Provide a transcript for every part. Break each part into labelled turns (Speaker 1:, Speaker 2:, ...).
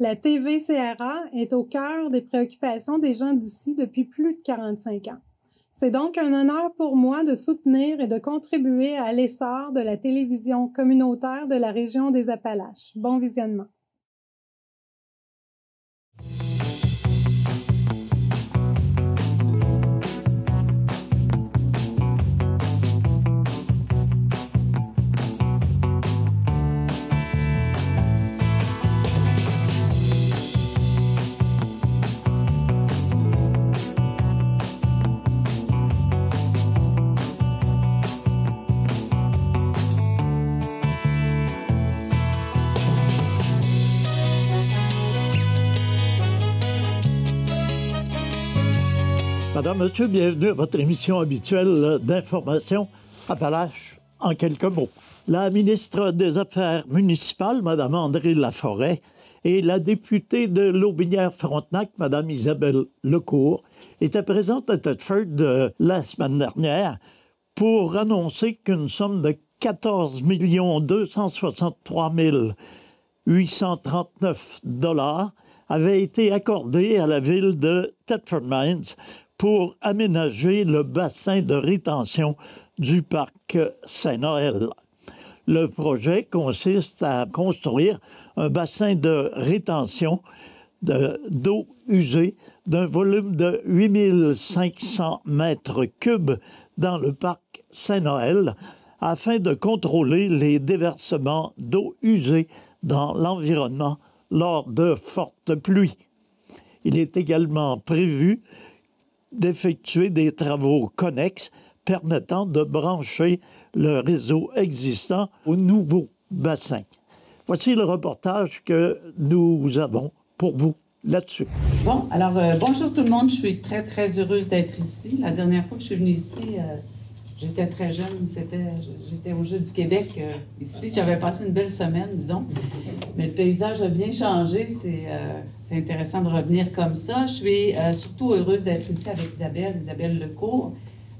Speaker 1: La TVA-CRA est au cœur des préoccupations des gens d'ici depuis plus de 45 ans. C'est donc un honneur pour moi de soutenir et de contribuer à l'essor de la télévision communautaire de la région des Appalaches. Bon visionnement.
Speaker 2: Madame, Monsieur, bienvenue à votre émission habituelle d'information Appalaches en quelques mots. La ministre des Affaires municipales, Mme André Laforêt, et la députée de Lotbinière-Frontenac, Mme Isabelle Lecourt, étaient présentes à Thetford la semaine dernière pour annoncer qu'une somme de 14 263 839 $ avait été accordée à la ville de Thetford Mines pour aménager le bassin de rétention du parc Saint-Noël. Le projet consiste à construire un bassin de rétention d'eau usée d'un volume de 8500 mètres cubes dans le parc Saint-Noël afin de contrôler les déversements d'eau usée dans l'environnement lors de fortes pluies. Il est également prévu d'effectuer des travaux connexes permettant de brancher le réseau existant au nouveau bassin. Voici le reportage que nous avons pour vous là-dessus.
Speaker 3: Bon, alors bonjour tout le monde. Je suis très, très heureuse d'être ici. La dernière fois que je suis venue ici, j'étais très jeune. J'étais au Jeu du Québec. Ici, j'avais passé une belle semaine, disons. Mais le paysage a bien changé. C'est intéressant de revenir comme ça. Je suis surtout heureuse d'être ici avec Isabelle Lecourt.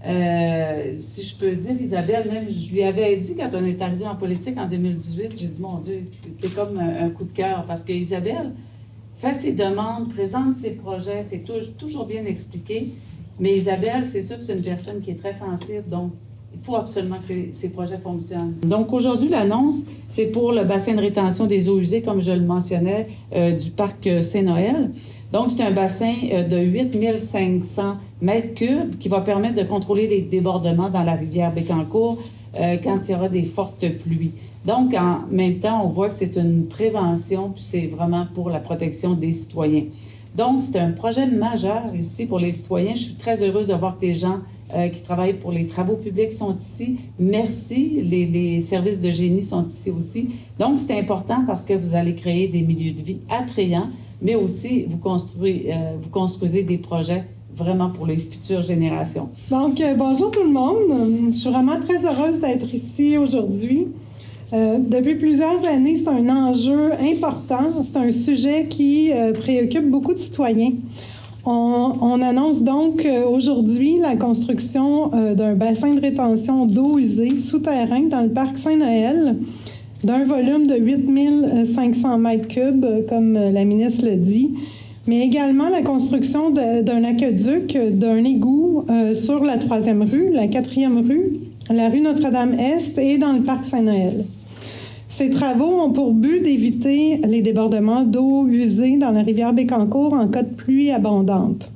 Speaker 3: Si je peux dire, Isabelle, même je lui avais dit quand on est arrivé en politique en 2018, j'ai dit, mon Dieu, c'était comme un coup de cœur. Parce que Isabelle fait ses demandes, présente ses projets, c'est toujours bien expliqué. Mais Isabelle, c'est sûr que c'est une personne qui est très sensible, donc il faut absolument que ces projets fonctionnent. Donc aujourd'hui, l'annonce, c'est pour le bassin de rétention des eaux usées, comme je le mentionnais, du parc Saint-Noël. Donc c'est un bassin de 8500 mètres cubes qui va permettre de contrôler les débordements dans la rivière Bécancour quand il y aura des fortes pluies. Donc en même temps, on voit que c'est une prévention, puis c'est vraiment pour la protection des citoyens. Donc, c'est un projet majeur ici pour les citoyens. Je suis très heureuse de voir que les gens qui travaillent pour les travaux publics sont ici. Merci. Les services de génie sont ici aussi. Donc, c'est important parce que vous allez créer des milieux de vie attrayants, mais aussi vous construisez des projets vraiment pour les futures générations.
Speaker 1: Donc, bonjour tout le monde. Je suis vraiment très heureuse d'être ici aujourd'hui. Depuis plusieurs années, c'est un enjeu important. C'est un sujet qui préoccupe beaucoup de citoyens. On annonce donc aujourd'hui la construction d'un bassin de rétention d'eau usée souterrain dans le parc Saint-Noël d'un volume de 8500 mètres cubes, comme la ministre l'a dit, mais également la construction d'un aqueduc, d'un égout sur la 3e rue, la 4e rue, la rue Notre-Dame-Est et dans le parc Saint-Noël. Ces travaux ont pour but d'éviter les débordements d'eau usée dans la rivière Bécancour en cas de pluie abondante,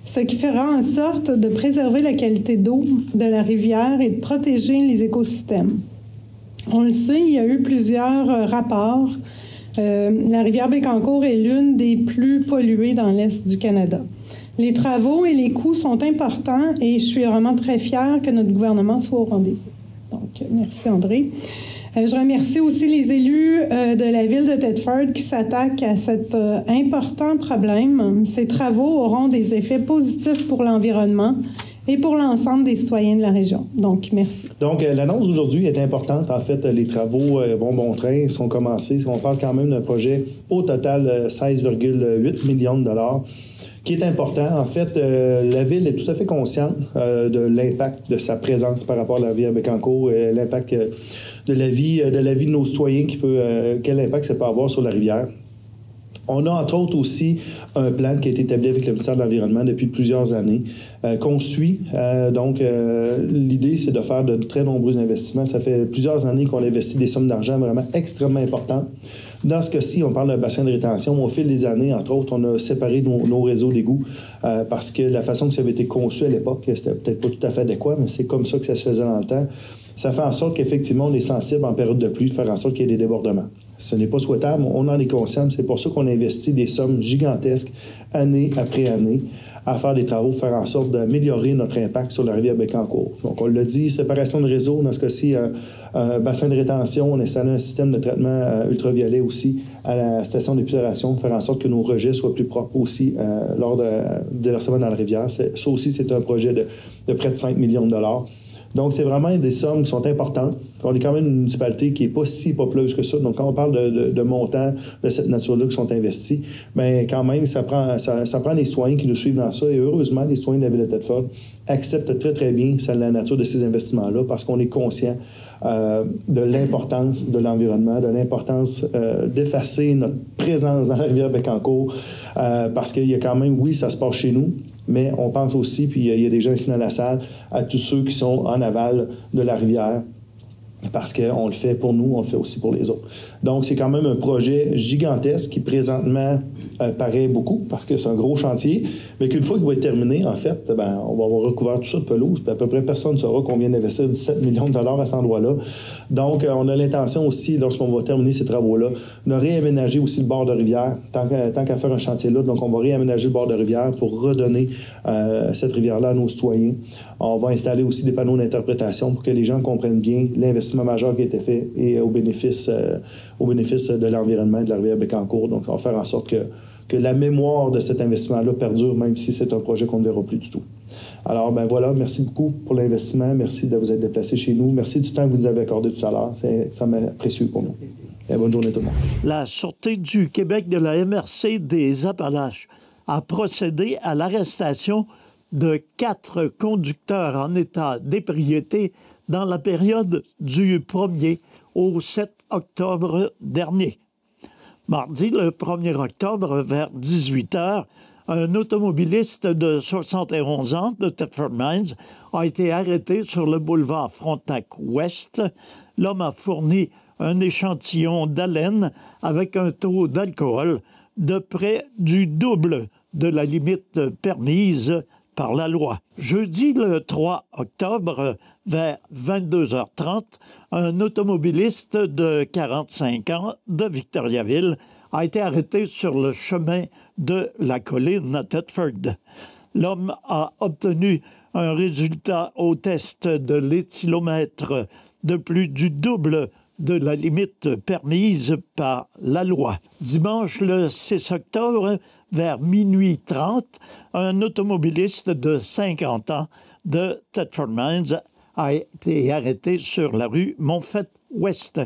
Speaker 1: ce qui fera en sorte de préserver la qualité d'eau de la rivière et de protéger les écosystèmes. On le sait, il y a eu plusieurs rapports. La rivière Bécancour est l'une des plus polluées dans l'Est du Canada. Les travaux et les coûts sont importants et je suis vraiment très fière que notre gouvernement soit au rendez-vous. Donc, merci André. Je remercie aussi les élus de la ville de Thetford qui s'attaquent à cet important problème. Ces travaux auront des effets positifs pour l'environnement et pour l'ensemble des citoyens de la région. Donc, merci.
Speaker 4: Donc, l'annonce d'aujourd'hui est importante. En fait, les travaux vont bon train, ils sont commencés. On parle quand même d'un projet au total 16,8 millions de dollars, qui est important. En fait, la ville est tout à fait consciente de l'impact de sa présence par rapport à la rivière Bécancour, l'impact de la vie de nos citoyens, quel impact ça peut avoir sur la rivière. On a, entre autres, aussi un plan qui a été établi avec le ministère de l'Environnement depuis plusieurs années, qu'on suit. L'idée, c'est de faire de très nombreux investissements. Ça fait plusieurs années qu'on investit des sommes d'argent vraiment extrêmement importantes. Dans ce cas-ci, on parle d'un bassin de rétention. Au fil des années, entre autres, on a séparé nos réseaux d'égouts parce que la façon que ça avait été conçu à l'époque, c'était peut-être pas tout à fait adéquat, mais c'est comme ça que ça se faisait dans le temps. Ça fait en sorte qu'effectivement, on est sensible en période de pluie de faire en sorte qu'il y ait des débordements. Ce n'est pas souhaitable, on en est conscient. C'est pour ça qu'on investit des sommes gigantesques, année après année, à faire des travaux, faire en sorte d'améliorer notre impact sur la rivière Bécancour. Donc, on l'a dit, séparation de réseau, dans ce cas-ci, un bassin de rétention, on installe un système de traitement ultraviolet aussi à la station d'épuration, faire en sorte que nos rejets soient plus propres aussi lors de déversement dans la rivière. Ça aussi, c'est un projet de près de 5 millions de dollars. Donc, c'est vraiment des sommes qui sont importantes. On est quand même une municipalité qui n'est pas si populeuse que ça. Donc, quand on parle de montants de cette nature-là qui sont investis, bien, quand même, ça prend les citoyens qui nous suivent dans ça. Et heureusement, les citoyens de la ville de Thetford acceptent très, très bien la nature de ces investissements-là parce qu'on est conscient de l'importance de l'environnement, de l'importance d'effacer notre présence dans la rivière Bécancour parce qu'il y a quand même, oui, ça se passe chez nous, mais on pense aussi, puis il y a des gens ici dans la salle, à tous ceux qui sont en aval de la rivière, parce qu'on le fait pour nous, on le fait aussi pour les autres. Donc, c'est quand même un projet gigantesque qui, présentement, paraît beaucoup, parce que c'est un gros chantier, mais qu'une fois qu'il va être terminé, en fait, ben, on va avoir recouvert tout ça de pelouse, puis à peu près personne ne saura qu'on vient d'investir 17 millions de dollars à cet endroit-là. Donc, on a l'intention aussi, lorsqu'on va terminer ces travaux-là, de réaménager aussi le bord de rivière, tant qu'à faire un chantier là. Donc, on va réaménager le bord de rivière pour redonner cette rivière-là à nos citoyens. On va installer aussi des panneaux d'interprétation pour que les gens comprennent bien l'investissement majeur qui a été fait et au bénéfice de l'environnement et de la rivière Bécancour. Donc, on va faire en sorte que la mémoire de cet investissement-là perdure, même si c'est un projet qu'on ne verra plus du tout. Alors, ben voilà, merci beaucoup pour l'investissement. Merci de vous être déplacé chez nous. Merci du temps que vous nous avez accordé tout à l'heure. C'est extrêmement précieux pour nous. Et bonne journée tout le monde.
Speaker 2: La Sûreté du Québec de la MRC des Appalaches a procédé à l'arrestation de 4 conducteurs en état d'ébriété dans la période du 1er au 7 octobre dernier. Mardi, le 1er octobre, vers 18 h, un automobiliste de 71 ans de Thetford Mines a été arrêté sur le boulevard Frontenac-Ouest. L'homme a fourni un échantillon d'haleine avec un taux d'alcool de près du double de la limite permise par la loi. Jeudi, le 3 octobre, vers 22h30, un automobiliste de 45 ans de Victoriaville a été arrêté sur le chemin de la colline à Thetford. L'homme a obtenu un résultat au test de l'éthylomètre de plus du double de la limite permise par la loi. Dimanche, le 6 octobre, vers minuit 30, un automobiliste de 50 ans de Thetford Mines a été arrêté sur la rue Montfett-Ouest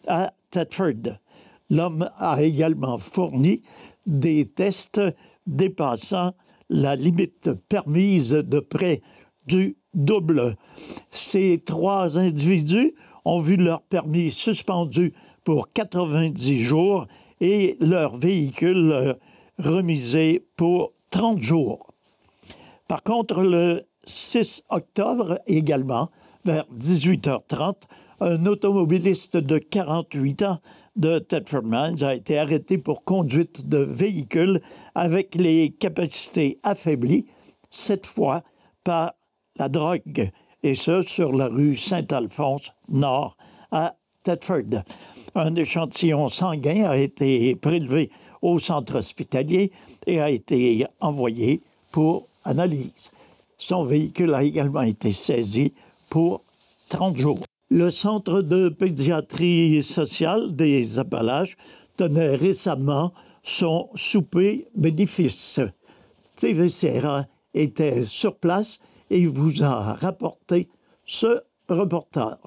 Speaker 2: à Thetford. L'homme a également fourni des tests dépassant la limite permise de près du double. Ces 3 individus ont vu leur permis suspendu pour 90 jours et leur véhicule remisé pour 30 jours. Par contre, le 6 octobre également, vers 18h30, un automobiliste de 48 ans de Thetford Mines a été arrêté pour conduite de véhicule avec les capacités affaiblies, cette fois par la drogue, et ce, sur la rue Saint-Alphonse Nord à Thetford. Un échantillon sanguin a été prélevé au centre hospitalier et a été envoyé pour analyse. Son véhicule a également été saisi pour 30 jours. Le Centre de pédiatrie sociale des Appalaches tenait récemment son souper bénéfice. TVCRA était sur place et vous a rapporté ce reportage.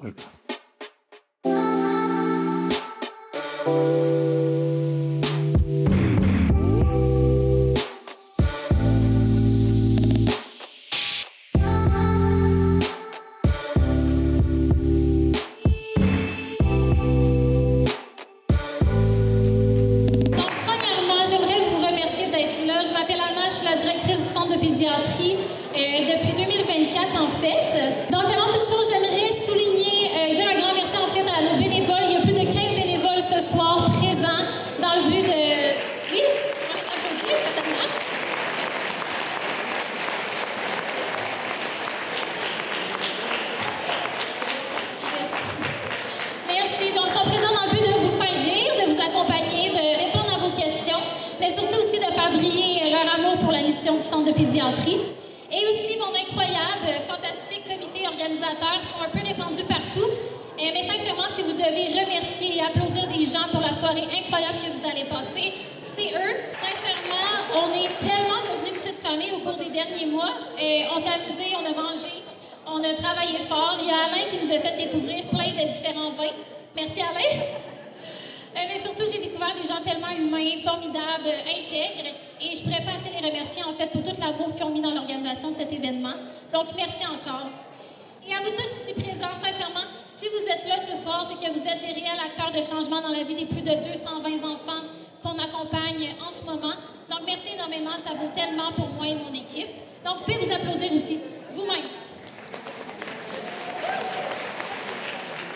Speaker 5: date, en fait. Donc, avant toute chose, j'aimerais souligner, dire un grand merci, en fait, à nos bénévoles. Il y a plus de 15 bénévoles ce soir présents dans le but de... Oui, on les applaudit, certainement. Merci. Donc, ils sont présents dans le but de vous faire rire, de vous accompagner, de répondre à vos questions, mais surtout aussi de faire briller leur amour pour la mission du Centre de pédiatrie. Et aussi mon incroyable, fantastique comité organisateur qui sont un peu répandus partout. Mais sincèrement, si vous devez remercier et applaudir des gens pour la soirée incroyable que vous allez passer, c'est eux. Sincèrement, on est tellement devenus une petite famille au cours des derniers mois. On s'est amusé, on a mangé, on a travaillé fort. Il y a Alain qui nous a fait découvrir plein de différents vins. Merci Alain. Mais surtout, j'ai découvert des gens tellement humains, formidables, intègres, et je ne pourrais pas assez les remercier, en fait, pour tout l'amour qu'ils ont mis dans l'organisation de cet événement. Donc, merci encore. Et à vous tous ici présents, sincèrement, si vous êtes là ce soir, c'est que vous êtes des réels acteurs de changement dans la vie des plus de 220 enfants qu'on accompagne en ce moment. Donc, merci énormément, ça vaut tellement pour moi et mon équipe. Donc, vous pouvez vous applaudir aussi, vous-même.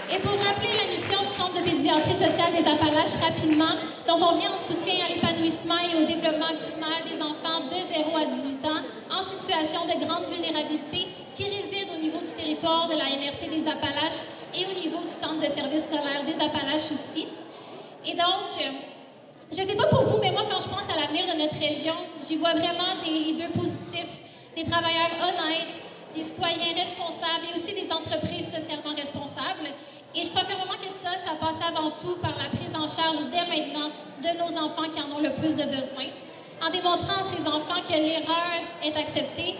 Speaker 5: Et pour rappeler la mission du Centre de pédiatrie sociale des Appalaches rapidement, donc on vient en soutien à l'épanouissement et au développement optimal des enfants de 0 à 18 ans en situation de grande vulnérabilité qui résident au niveau du territoire de la MRC des Appalaches et au niveau du Centre de services scolaires des Appalaches aussi. Et donc, je ne sais pas pour vous, mais moi, quand je pense à l'avenir de notre région, j'y vois vraiment des leaders positifs, des travailleurs honnêtes, des citoyens responsables et aussi des entreprises socialement responsables. Et je crois fermement que ça passe avant tout par la prise en charge dès maintenant de nos enfants qui en ont le plus de besoin, en démontrant à ces enfants que l'erreur est acceptée,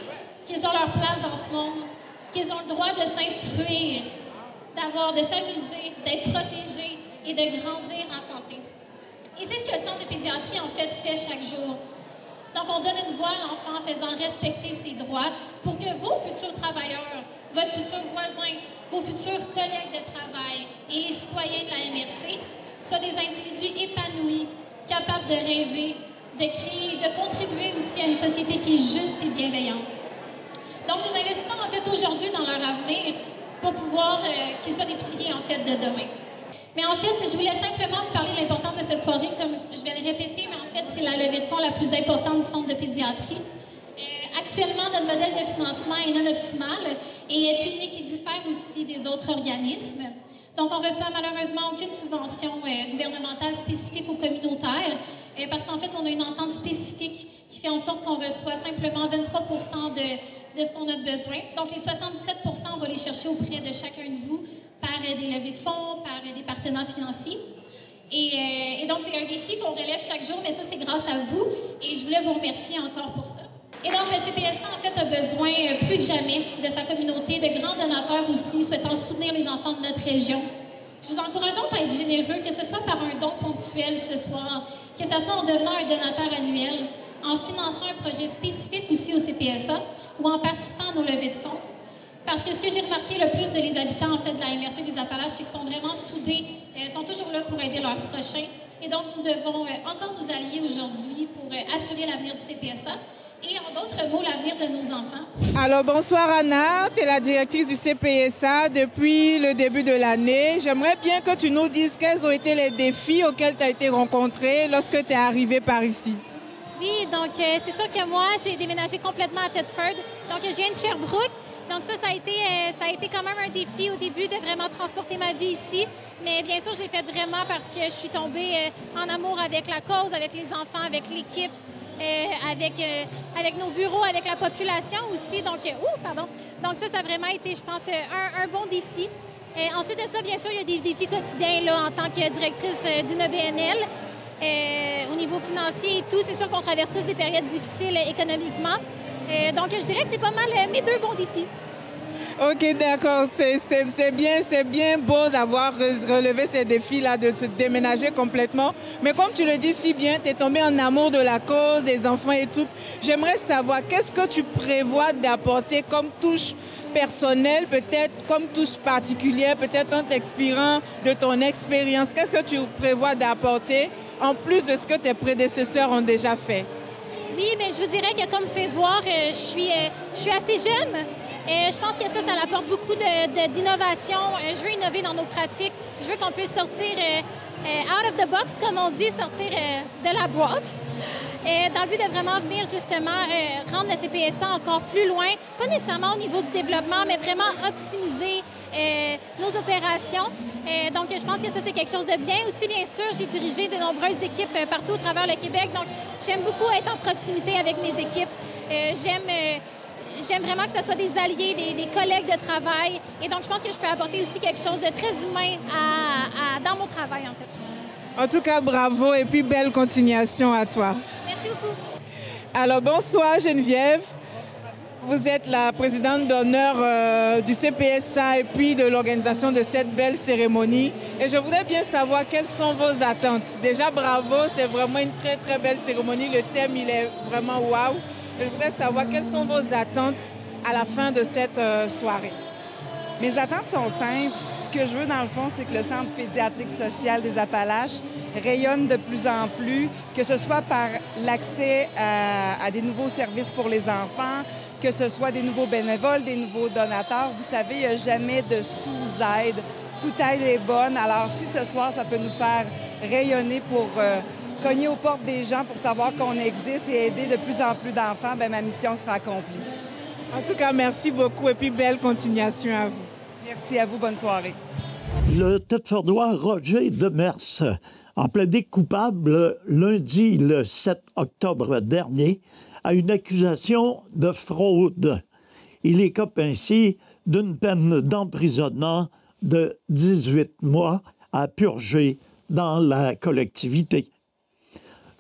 Speaker 5: qu'ils ont leur place dans ce monde, qu'ils ont le droit de s'instruire, de s'amuser, d'être protégés et de grandir en santé. Et c'est ce que le Centre de pédiatrie, en fait chaque jour. Donc, on donne une voix à l'enfant en faisant respecter ses droits pour que vos futurs travailleurs, votre futur voisin, vos futurs collègues de travail et les citoyens de la MRC soient des individus épanouis, capables de rêver, de créer, de contribuer aussi à une société qui est juste et bienveillante. Donc, nous investissons en fait aujourd'hui dans leur avenir pour pouvoir qu'ils soient des piliers en fait de demain. Mais en fait, je voulais simplement vous parler de l'importance de cette soirée, comme je vais le répéter, mais en fait, c'est la levée de fonds la plus importante du Centre de pédiatrie. Actuellement, notre modèle de financement est non optimal et est unique et diffère aussi des autres organismes. Donc, on ne reçoit malheureusement aucune subvention gouvernementale spécifique aux communautaires parce qu'en fait, on a une entente spécifique qui fait en sorte qu'on reçoit simplement 23 % de ce qu'on a de besoin. Donc, les 77 %, on va les chercher auprès de chacun de vous par des levées de fonds, par des partenaires financiers. Et donc, c'est un défi qu'on relève chaque jour, mais ça, c'est grâce à vous et je voulais vous remercier encore pour ça. Et donc, le CPSA, en fait, a besoin plus que jamais de sa communauté, de grands donateurs aussi, souhaitant soutenir les enfants de notre région. Je vous encourage donc à être généreux, que ce soit par un don ponctuel ce soir, que ce soit en devenant un donateur annuel, en finançant un projet spécifique aussi au CPSA ou en participant à nos levées de fonds. Parce que ce que j'ai remarqué le plus de les habitants, en fait, de la MRC des Appalaches, c'est qu'ils sont vraiment soudés, sont toujours là pour aider leurs prochains. Et donc, nous devons encore nous allier aujourd'hui pour assurer l'avenir du CPSA. Et en d'autres mots, l'avenir de nos enfants.
Speaker 6: Alors, bonsoir Anna, tu es la directrice du CPSA depuis le début de l'année. J'aimerais bien que tu nous dises quels ont été les défis auxquels tu as été rencontrée lorsque tu es arrivée par ici.
Speaker 5: Oui, donc c'est sûr que moi, j'ai déménagé complètement à Thetford. Donc, je viens de Sherbrooke. Donc ça a été quand même un défi au début de vraiment transporter ma vie ici. Mais bien sûr, je l'ai fait vraiment parce que je suis tombée en amour avec la cause, avec les enfants, avec l'équipe, avec nos bureaux, avec la population aussi. Donc, Donc ça a vraiment été, je pense, un bon défi. Ensuite de ça, bien sûr, il y a des défis quotidiens là, en tant que directrice d'une EBNL. Au niveau financier et tout, c'est sûr qu'on traverse tous des périodes difficiles économiquement. Donc, je dirais que c'est pas mal mes deux bons défis.
Speaker 6: OK, d'accord. C'est bien beau d'avoir relevé ces défis-là, de se déménager complètement. Mais comme tu le dis si bien, tu es tombé en amour de la cause, des enfants et tout. J'aimerais savoir, qu'est-ce que tu prévois d'apporter comme touche personnelle, peut-être comme touche particulière, peut-être en t'inspirant de ton expérience? Qu'est-ce que tu prévois d'apporter en plus de ce que tes prédécesseurs ont déjà fait?
Speaker 5: Oui, mais je vous dirais que comme vous pouvez voir, je suis assez jeune. Je pense que ça apporte beaucoup d'innovation. Je veux innover dans nos pratiques. Je veux qu'on puisse sortir out of the box, comme on dit, sortir de la boîte. Dans le but de vraiment venir justement rendre le CPSA encore plus loin, pas nécessairement au niveau du développement, mais vraiment optimiser nos opérations. Donc, je pense que ça, c'est quelque chose de bien. Aussi, bien sûr, j'ai dirigé de nombreuses équipes partout au travers le Québec. Donc, j'aime beaucoup être en proximité avec mes équipes. J'aime vraiment que ce soit des alliés, des collègues de travail. Et donc, je pense que je peux apporter aussi quelque chose de très humain dans mon travail, en fait.
Speaker 6: En tout cas, bravo et puis belle continuation à toi.
Speaker 5: Merci beaucoup.
Speaker 6: Alors, bonsoir Geneviève. Vous êtes la présidente d'honneur du CPSA et puis de l'organisation de cette belle cérémonie. Et je voudrais bien savoir quelles sont vos attentes. Déjà, bravo, c'est vraiment une très, très belle cérémonie. Le thème, il est vraiment wow. Je voudrais savoir quelles sont vos attentes à la fin de cette soirée.
Speaker 7: Mes attentes sont simples. Ce que je veux, dans le fond, c'est que le Centre pédiatrique social des Appalaches rayonne de plus en plus, que ce soit par l'accès à des nouveaux services pour les enfants, que ce soit des nouveaux bénévoles, des nouveaux donateurs. Vous savez, il n'y a jamais de sous-aide. Toute aide est bonne. Alors, si ce soir, ça peut nous faire rayonner pour cogner aux portes des gens pour savoir qu'on existe et aider de plus en plus d'enfants, bien, ma mission sera accomplie.
Speaker 6: En tout cas, merci beaucoup et puis belle continuation à vous.
Speaker 7: Merci à vous. Bonne soirée.
Speaker 2: Le Thetfordois Roger Demers a plaidé coupable lundi, le 7 octobre dernier, à une accusation de fraude. Il écope ainsi d'une peine d'emprisonnement de 18 mois à purger dans la collectivité.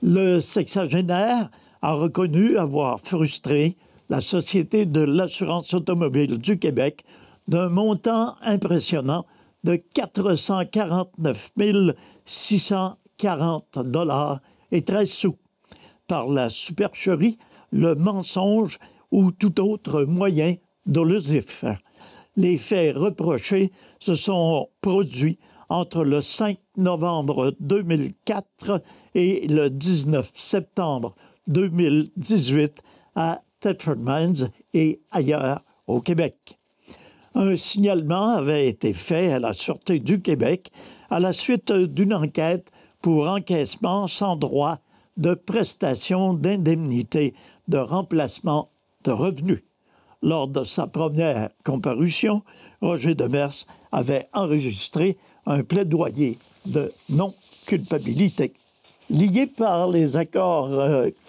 Speaker 2: Le sexagénaire a reconnu avoir frustré la Société de l'assurance automobile du Québec d'un montant impressionnant de 449 640 $ et 13 sous par la supercherie, le mensonge ou tout autre moyen dolosif. Les faits reprochés se sont produits entre le 5 novembre 2004 et le 19 septembre 2018 à Thetford Mines et ailleurs au Québec. Un signalement avait été fait à la Sûreté du Québec à la suite d'une enquête pour encaissement sans droit de prestation d'indemnité de remplacement de revenus. Lors de sa première comparution, Roger Demers avait enregistré un plaidoyer de non-culpabilité. Lié par les accords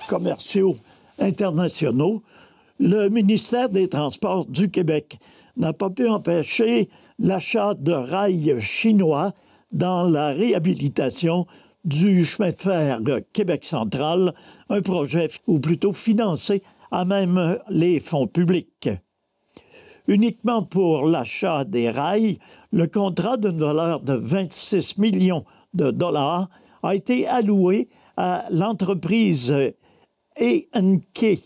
Speaker 2: commerciaux internationaux, le ministère des Transports du Québec n'a pas pu empêcher l'achat de rails chinois dans la réhabilitation du chemin de fer Québec central, un projet, ou plutôt financé, à même les fonds publics. Uniquement pour l'achat des rails, le contrat d'une valeur de 26 millions de dollars a été alloué à l'entreprise A&K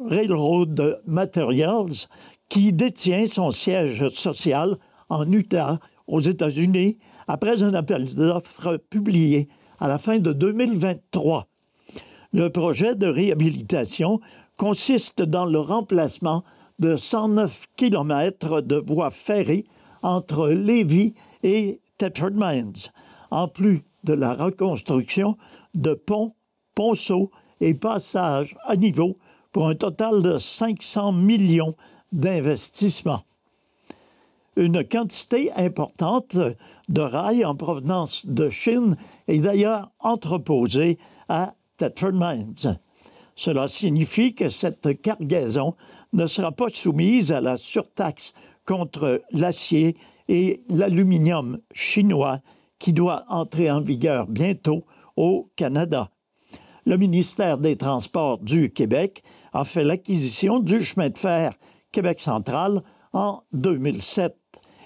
Speaker 2: Railroad Materials, qui détient son siège social en Utah, aux États-Unis, après un appel d'offres publié à la fin de 2023. Le projet de réhabilitation consiste dans le remplacement de 109 km de voies ferrées entre Lévis et Thetford Mines, en plus de la reconstruction de ponts, ponceaux et passages à niveau pour un total de 500 millions d'investissements. Une quantité importante de rails en provenance de Chine est d'ailleurs entreposée à Thetford Mines. Cela signifie que cette cargaison ne sera pas soumise à la surtaxe contre l'acier et l'aluminium chinois qui doit entrer en vigueur bientôt au Canada. Le ministère des Transports du Québec a fait l'acquisition du chemin de fer Québec central en 2007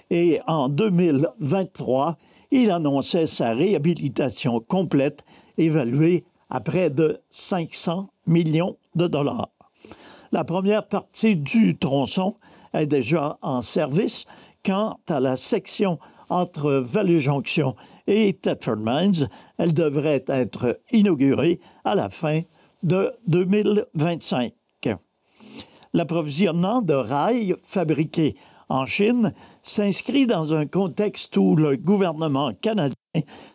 Speaker 2: et en 2023, il annonçait sa réhabilitation complète évaluée à près de 500 millions de dollars. La première partie du tronçon est déjà en service. Quant à la section entre Vallée-Jonction et Thetford Mines, elle devrait être inaugurée à la fin de 2025. L'approvisionnement de rails fabriqués en Chine s'inscrit dans un contexte où le gouvernement canadien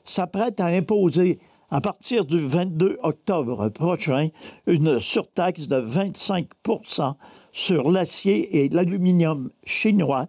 Speaker 2: s'apprête à imposer, à partir du 22 octobre prochain, une surtaxe de 25 % sur l'acier et l'aluminium chinois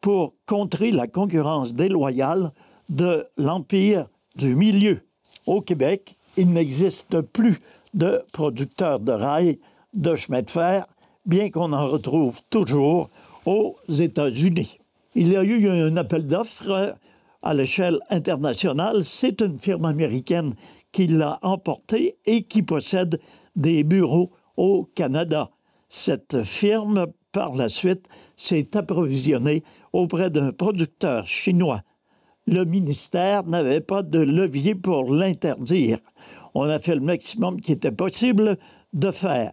Speaker 2: pour contrer la concurrence déloyale de l'Empire du Milieu. Au Québec, il n'existe plus de producteurs de rails de chemin de fer, bien qu'on en retrouve toujours aux États-Unis. Il y a eu un appel d'offres à l'échelle internationale. C'est une firme américaine qui l'a emporté et qui possède des bureaux au Canada. Cette firme, par la suite, s'est approvisionnée auprès d'un producteur chinois. Le ministère n'avait pas de levier pour l'interdire. On a fait le maximum qui était possible de faire.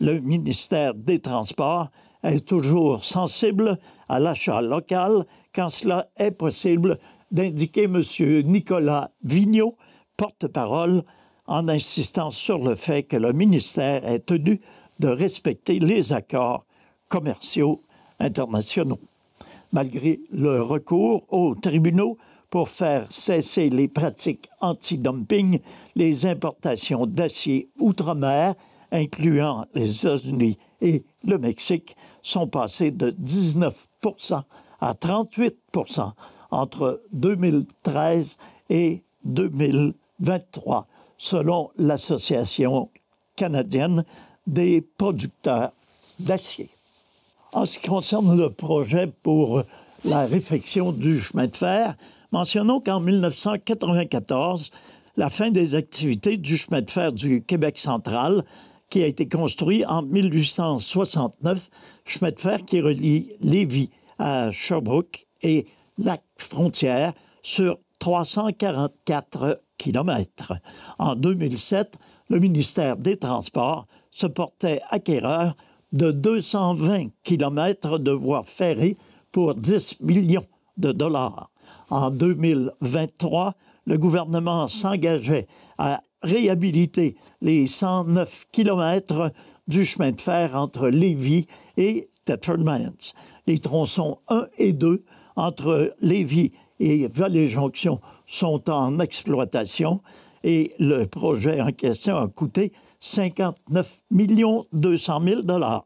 Speaker 2: Le ministère des Transports est toujours sensible à l'achat local quand cela est possible, d'indiquer M. Nicolas Vigneault, porte-parole, en insistant sur le fait que le ministère est tenu de respecter les accords commerciaux internationaux. Malgré le recours aux tribunaux pour faire cesser les pratiques anti-dumping, les importations d'acier outre-mer, incluant les États-Unis et le Mexique, sont passées de 19 % à 38 % entre 2013 et 2023, selon l'Association canadienne des producteurs d'acier. En ce qui concerne le projet pour la réfection du chemin de fer, mentionnons qu'en 1994, la fin des activités du chemin de fer du Québec central, qui a été construit en 1869, chemin de fer qui relie Lévis à Sherbrooke et Lac-Frontière sur 344 km. En 2007, le ministère des Transports se portait acquéreur de 220 km de voies ferrées pour 10 millions de dollars. En 2023, le gouvernement s'engageait à réhabiliter les 109 km du chemin de fer entre Lévis et Thetford Mines. Les tronçons 1 et 2 entre Lévis et Vallée-Jonction sont en exploitation et le projet en question a coûté 59 200 000 $.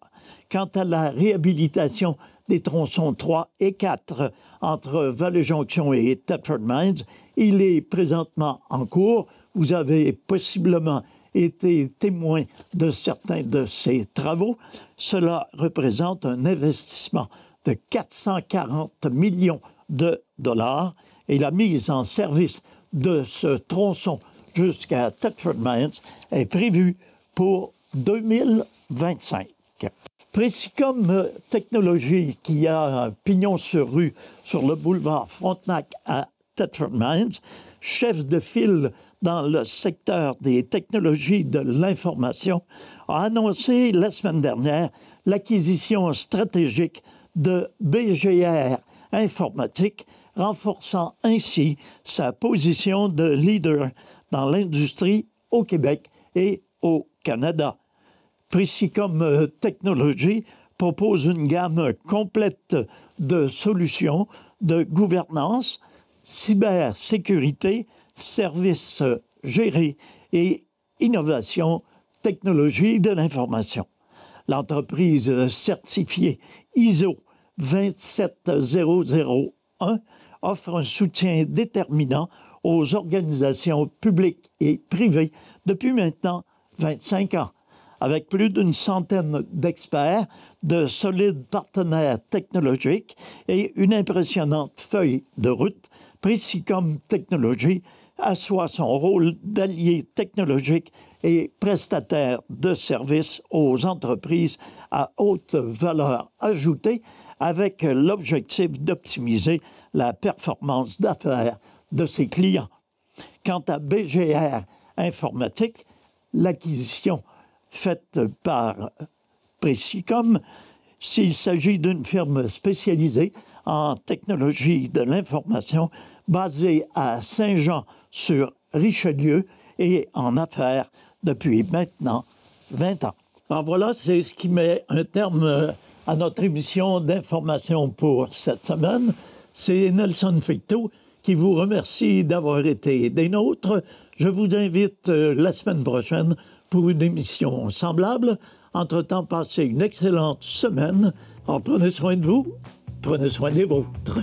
Speaker 2: Quant à la réhabilitation des tronçons 3 et 4 entre Vallée-Jonction et Thetford Mines, il est présentement en cours. Vous avez possiblement été témoin de certains de ces travaux. Cela représente un investissement de 440 millions de dollars et la mise en service de ce tronçon jusqu'à Thetford Mines est prévue pour 2025. Précicom Technologies, qui a un pignon sur rue sur le boulevard Frontenac à Thetford Mines, chef de file dans le secteur des technologies de l'information, a annoncé la semaine dernière l'acquisition stratégique de BGR Informatique, renforçant ainsi sa position de leader dans l'industrie au Québec et au Canada. Précicom Technologies propose une gamme complète de solutions de gouvernance, cybersécurité, services gérés et innovation, technologie de l'information. L'entreprise certifiée ISO 27001 offre un soutien déterminant aux organisations publiques et privées depuis maintenant 25 ans. Avec plus d'une centaine d'experts, de solides partenaires technologiques et une impressionnante feuille de route, Précicom Technologies assoit son rôle d'allié technologique et prestataire de services aux entreprises à haute valeur ajoutée avec l'objectif d'optimiser la performance d'affaires de ses clients. Quant à BGR Informatique, l'acquisition faite par Précicom, s'il s'agit d'une firme spécialisée en technologie de l'information basée à Saint-Jean-sur-Richelieu et en affaires depuis maintenant 20 ans. Alors voilà, c'est ce qui met un terme à notre émission d'information pour cette semaine. C'est Nelson Ficto qui vous remercie d'avoir été des nôtres. Je vous invite la semaine prochaine pour une émission semblable. Entre-temps, passez une excellente semaine. Alors, prenez soin de vous, prenez soin des vôtres.